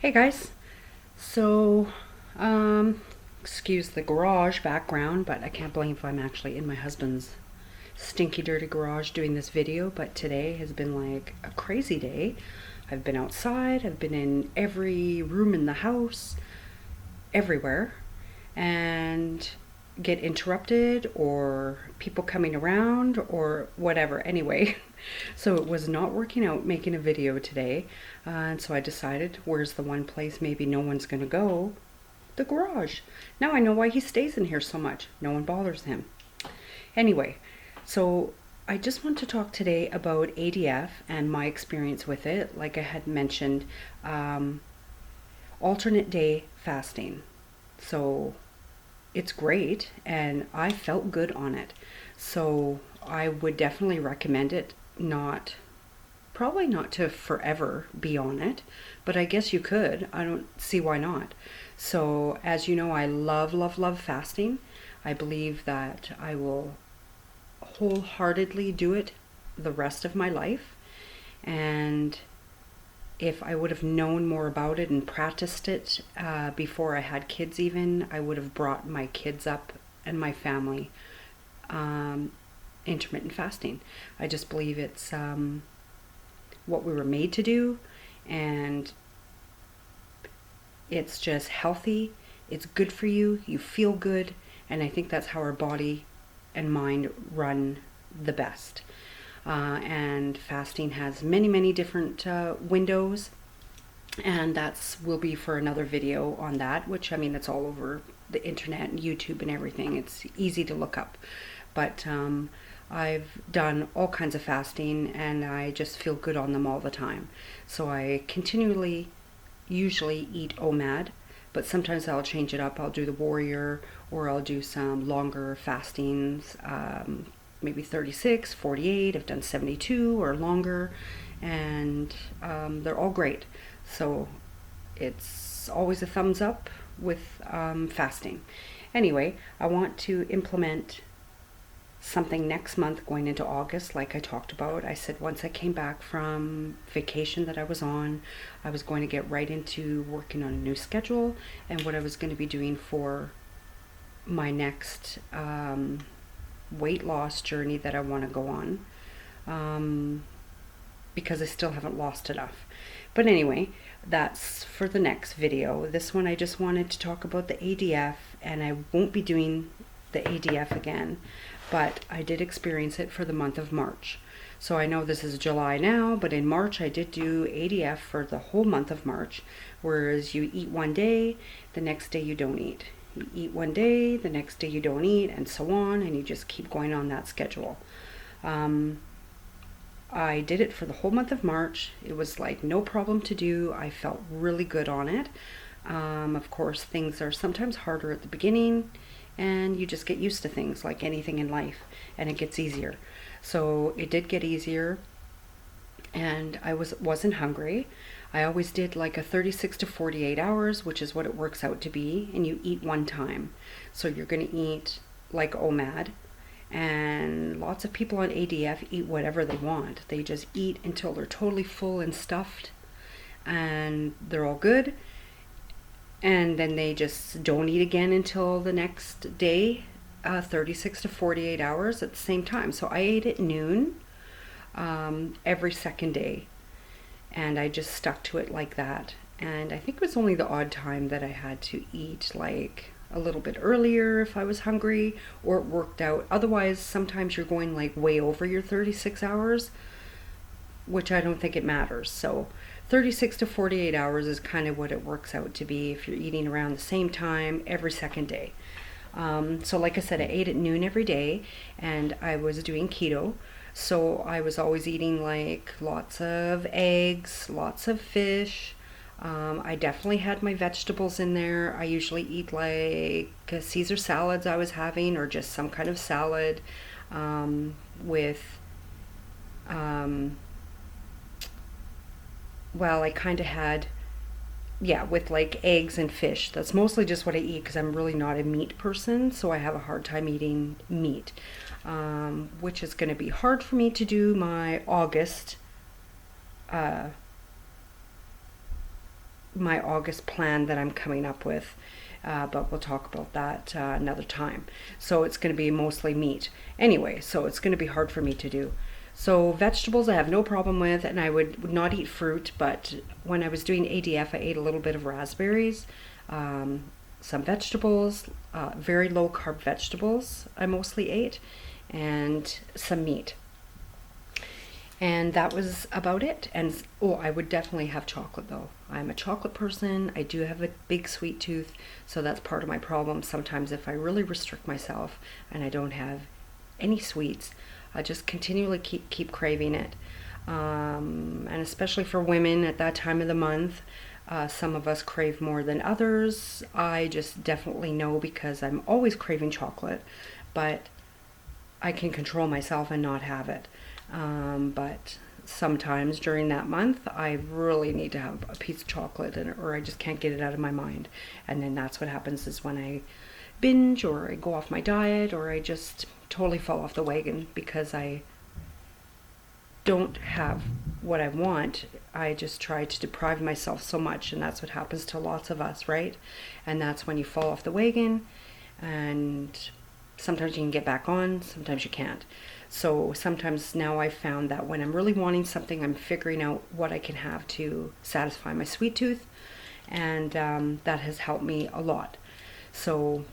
Hey guys, so excuse the garage background, but I can't believe I'm actually in my husband's stinky dirty garage doing this video. But today has been like a crazy day. I've been outside, I've been in every room in the house, everywhere, and get interrupted or people coming around or whatever. Anyway, so it was not working out making a video today. And so I decided, where's the one place maybe no one's going to go? The garage. Now I know why he stays in here so much. No one bothers him. Anyway, so I just want to talk today about ADF and my experience with it. Like I had mentioned, alternate day fasting. So it's great and I felt good on it. So I would definitely recommend it. Probably not to forever be on it, but I guess you could. I don't see why not. So as you know, I love, love, love fasting. I believe that I will wholeheartedly do it the rest of my life. And if I would have known more about it and practiced it before I had kids even, I would have brought my kids up and my family intermittent fasting. I just believe it's what we were made to do, and it's just healthy, it's good for you, you feel good, and I think that's how our body and mind run the best. And fasting has many, many different windows, and that's will be for another video on that, which I mean, it's all over the internet and YouTube and everything. It's easy to look up. But I've done all kinds of fasting and I just feel good on them all the time. So I continually usually eat OMAD, but sometimes I'll change it up. I'll do the warrior, or I'll do some longer fastings, maybe 36, 48. I've done 72 or longer, and they're all great. So it's always a thumbs up with fasting. Anyway, I want to implement something next month going into August, like I talked about. I said once I came back from vacation that I was on, I was going to get right into working on a new schedule and what I was going to be doing for my next weight loss journey that I want to go on, because I still haven't lost enough. But anyway, that's for the next video. This one I just wanted to talk about the ADF, and I won't be doing the ADF again, but I did experience it for the month of March. So I know this is July now, but in March I did do ADF for the whole month of March, whereas you eat one day, the next day you don't eat. You eat one day, the next day you don't eat, and so on, and you just keep going on that schedule. I did it for the whole month of March. It was like no problem to do. I felt really good on it. Of course, things are sometimes harder at the beginning, and you just get used to things like anything in life, and it gets easier. So it did get easier, and I wasn't hungry. I always did like a 36 to 48 hours, which is what it works out to be, and you eat one time. So you're going to eat like OMAD, and lots of people on ADF eat whatever they want. They just eat until they're totally full and stuffed, and they're all good. And then they just don't eat again until the next day, 36 to 48 hours at the same time. So I ate at noon every second day, and I just stuck to it like that. And I think it was only the odd time that I had to eat like a little bit earlier if I was hungry, or it worked out. Otherwise, sometimes you're going like way over your 36 hours, which I don't think it matters. So 36 to 48 hours is kind of what it works out to be if you're eating around the same time every second day. So like I said, I ate at noon every day, and I was doing keto. So I was always eating like lots of eggs, lots of fish. I definitely had my vegetables in there. I usually eat like Caesar salads I was having, or just some kind of salad with well, I kind of had, yeah, with like eggs and fish. That's mostly just what I eat because I'm really not a meat person, so I have a hard time eating meat, which is going to be hard for me to do my August my August plan that I'm coming up with. But we'll talk about that another time. So it's going to be mostly meat. Anyway, so it's going to be hard for me to do. So vegetables I have no problem with, and I would not eat fruit, but when I was doing ADF, I ate a little bit of raspberries, some vegetables, very low carb vegetables I mostly ate, and some meat. And that was about it. And I would definitely have chocolate though. I'm a chocolate person. I do have a big sweet tooth, so that's part of my problem. Sometimes if I really restrict myself and I don't have any sweets, I just continually keep craving it. And especially for women at that time of the month, some of us crave more than others. I just definitely know because I'm always craving chocolate, but I can control myself and not have it. But sometimes during that month, I really need to have a piece of chocolate, or I just can't get it out of my mind. And then that's what happens is when I binge, or I go off my diet, or I just totally fall off the wagon because I don't have what I want. I just try to deprive myself so much, and that's what happens to lots of us, right? And that's when you fall off the wagon, and sometimes you can get back on, sometimes you can't. So sometimes now I've found that when I'm really wanting something, I'm figuring out what I can have to satisfy my sweet tooth, and that has helped me a lot. So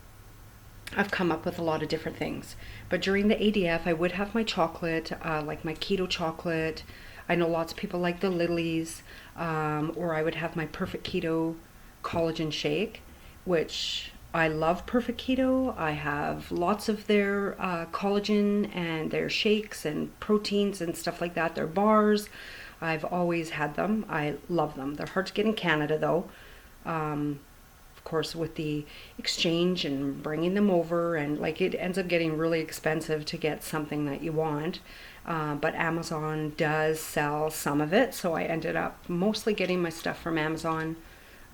I've come up with a lot of different things. But during the ADF, I would have my chocolate, like my keto chocolate. I know lots of people like the Lily's, or I would have my Perfect Keto collagen shake, which I love Perfect Keto. I have lots of their collagen and their shakes and proteins and stuff like that. Their bars, I've always had them. I love them. They're hard to get in Canada though. Of course, with the exchange and bringing them over, and like it ends up getting really expensive to get something that you want. But Amazon does sell some of it, so I ended up mostly getting my stuff from Amazon.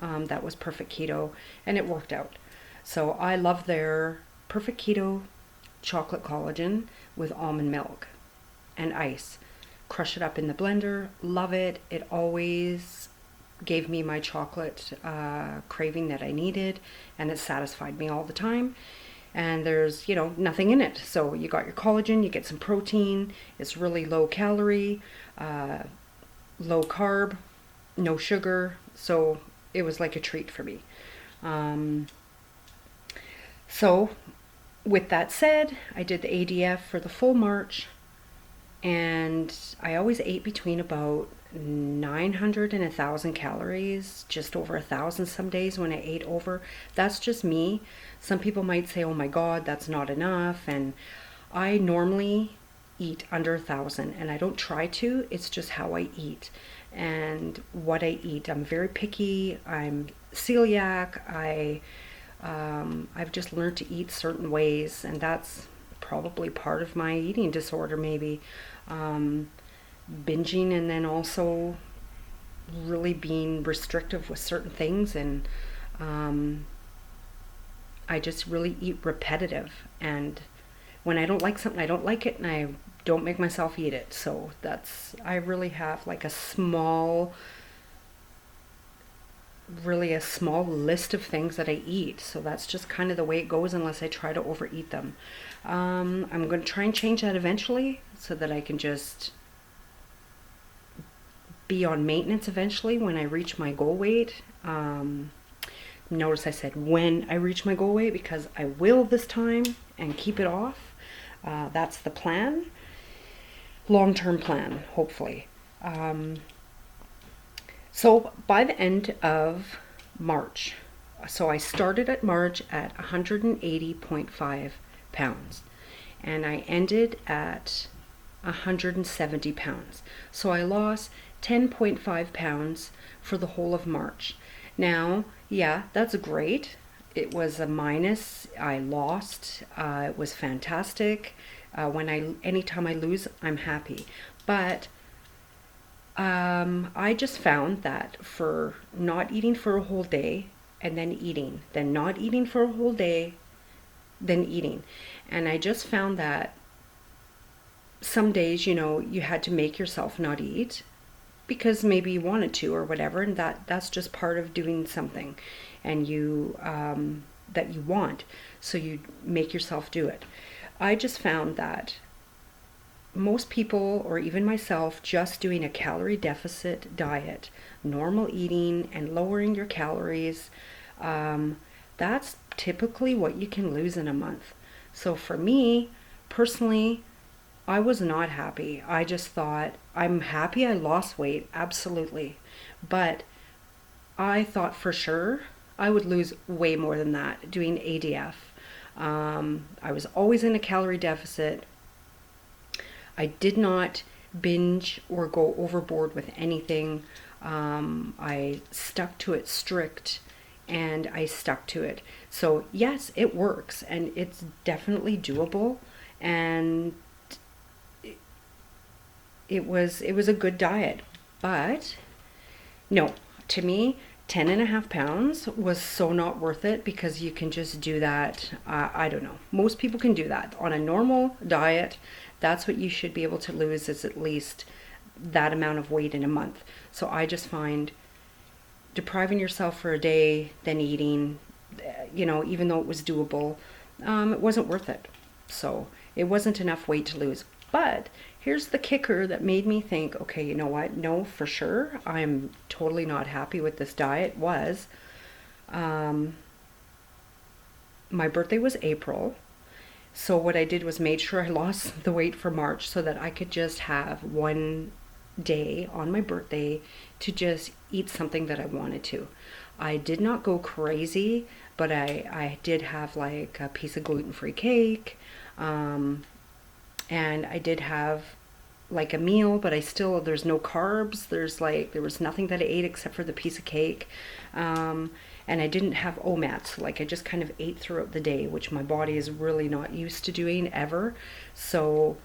That was Perfect Keto, and it worked out. So I love their Perfect Keto chocolate collagen with almond milk and ice. Crush it up in the blender. Love it. It always gave me my chocolate craving that I needed, and it satisfied me all the time. And there's, nothing in it. So you got your collagen, you get some protein. It's really low calorie, low carb, no sugar. So it was like a treat for me. So with that said, I did the ADF for the full March, and I always ate between about 900 and 1,000 calories, just over 1,000 some days when I ate over. That's just me. Some people might say, oh my God, that's not enough. And I normally eat under 1,000, and I don't try to. It's just how I eat and what I eat. I'm very picky. I'm celiac. I've just learned to eat certain ways, and that's probably part of my eating disorder, maybe. Binging, and then also really being restrictive with certain things, and I just really eat repetitive, and when I don't like something, I don't like it, and I don't make myself eat it. So I really have like a small list of things that I eat. So that's just kind of the way it goes unless I try to overeat them. I'm going to try and change that eventually so that I can just be on maintenance eventually when I reach my goal weight. Notice I said when I reach my goal weight, because I will this time, and keep it off. That's the plan. Long-term plan, hopefully. So by the end of March, so I started at March at 180.5 pounds, and I ended at 170 pounds. So I lost 10.5 pounds for the whole of March. Now, yeah, that's great. It was a minus. I lost. It was fantastic. Anytime I lose, I'm happy. But I just found that for not eating for a whole day and then eating, then not eating for a whole day, then eating. And I just found that some days, you had to make yourself not eat. because maybe you wanted to or whatever, and that's just part of doing something, and you that you want, so you make yourself do it. I just found that most people, or even myself, just doing a calorie deficit diet, normal eating, and lowering your calories, that's typically what you can lose in a month. So for me, personally, I was not happy. I just thought, I'm happy I lost weight, absolutely. But I thought for sure I would lose way more than that doing ADF. I was always in a calorie deficit. I did not binge or go overboard with anything. I stuck to it strict, and I stuck to it. So yes, it works, and it's definitely doable, and it was a good diet. But no, to me, 10.5 pounds was so not worth it, because you can just do that. I don't know. Most people can do that on a normal diet. That's what you should be able to lose, is at least that amount of weight in a month. So I just find depriving yourself for a day, then eating, even though it was doable, it wasn't worth it. So it wasn't enough weight to lose. But here's the kicker that made me think, okay, you know what? No, for sure, I'm totally not happy with this diet. Was my birthday was April. So what I did was made sure I lost the weight for March, so that I could just have one day on my birthday to just eat something that I wanted to. I did not go crazy, but I did have like a piece of gluten-free cake, and I did have like a meal, but there's no carbs. There was nothing that I ate except for the piece of cake. And I didn't have OMAD, like I just kind of ate throughout the day, which my body is really not used to doing ever. So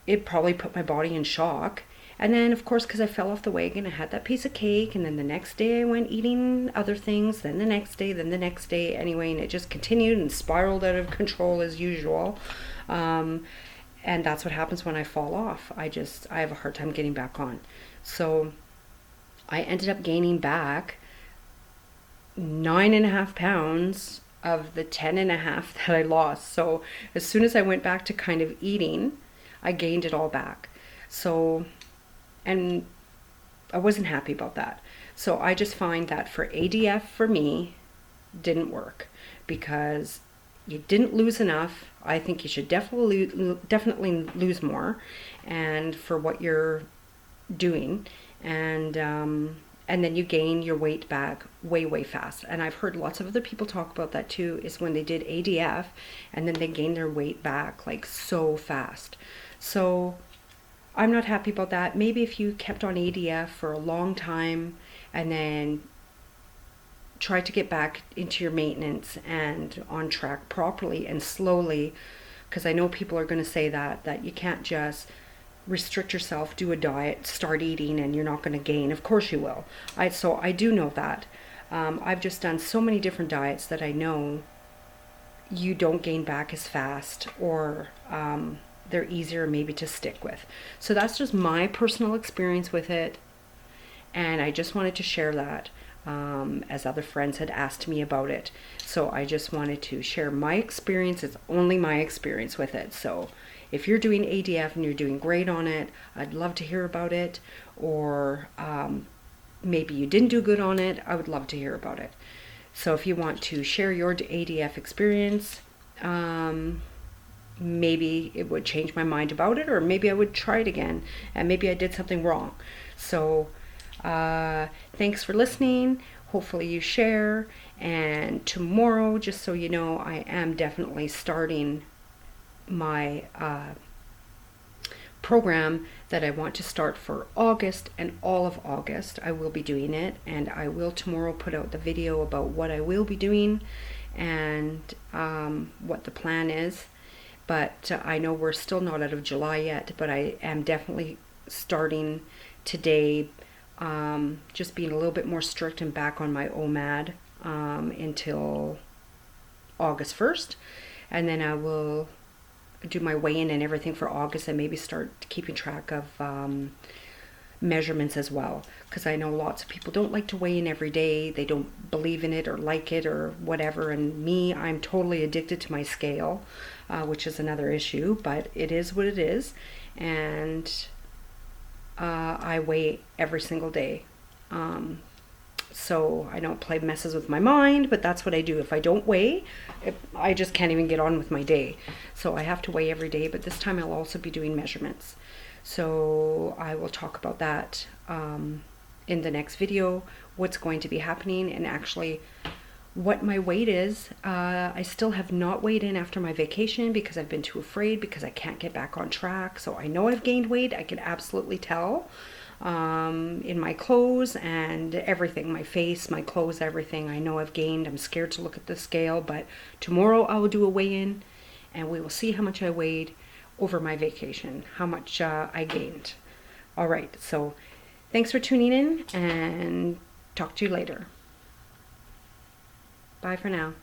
it probably put my body in shock. And then, of course, because I fell off the wagon, I had that piece of cake, and then the next day I went eating other things, then the next day, anyway, and it just continued and spiraled out of control as usual. And that's what happens when I fall off. I have a hard time getting back on. So I ended up gaining back 9.5 pounds of the 10.5 that I lost. So as soon as I went back to kind of eating, I gained it all back. So, and I wasn't happy about that. So I just find that for ADF, for me, didn't work, because you didn't lose enough. I think you should definitely lose more, and for what you're doing, and then you gain your weight back way fast. And I've heard lots of other people talk about that too, is when they did ADF and then they gained their weight back like so fast. So I'm not happy about that. Maybe if you kept on ADF for a long time and then try to get back into your maintenance and on track properly and slowly, because I know people are going to say that you can't just restrict yourself, do a diet, start eating, and you're not going to gain. Of course you will. So I do know that. I've just done so many different diets that I know you don't gain back as fast, or they're easier maybe to stick with. So that's just my personal experience with it, and I just wanted to share that, as other friends had asked me about it. So I just wanted to share my experience. It's only my experience with it. So if you're doing ADF and you're doing great on it, I'd love to hear about it. Or maybe you didn't do good on it, I would love to hear about it. So if you want to share your ADF experience, maybe it would change my mind about it, or maybe I would try it again, and maybe I did something wrong. So thanks for listening. Hopefully you share. And tomorrow, just so you know, I am definitely starting my program that I want to start for August, and all of August I will be doing it, and I will tomorrow put out the video about what I will be doing and what the plan is. But I know we're still not out of July yet, but I am definitely starting today, just being a little bit more strict and back on my OMAD until August 1st, and then I will do my weigh-in and everything for August, and maybe start keeping track of measurements as well, because I know lots of people don't like to weigh in every day. They don't believe in it or like it or whatever. And me, I'm totally addicted to my scale, which is another issue, but it is what it is. And I weigh every single day. So I don't play messes with my mind, but that's what I do. If I don't weigh, I just can't even get on with my day. So I have to weigh every day, but this time I'll also be doing measurements. So I will talk about that in the next video, what's going to be happening and actually what my weight is. I still have not weighed in after my vacation because I've been too afraid, because I can't get back on track. So I know I've gained weight. I can absolutely tell in my clothes and everything, my face, my clothes, everything. I know I've gained. I'm scared to look at the scale, but tomorrow I will do a weigh-in and we will see how much I weighed over my vacation, how much I gained. All right, so thanks for tuning in and talk to you later. Bye for now.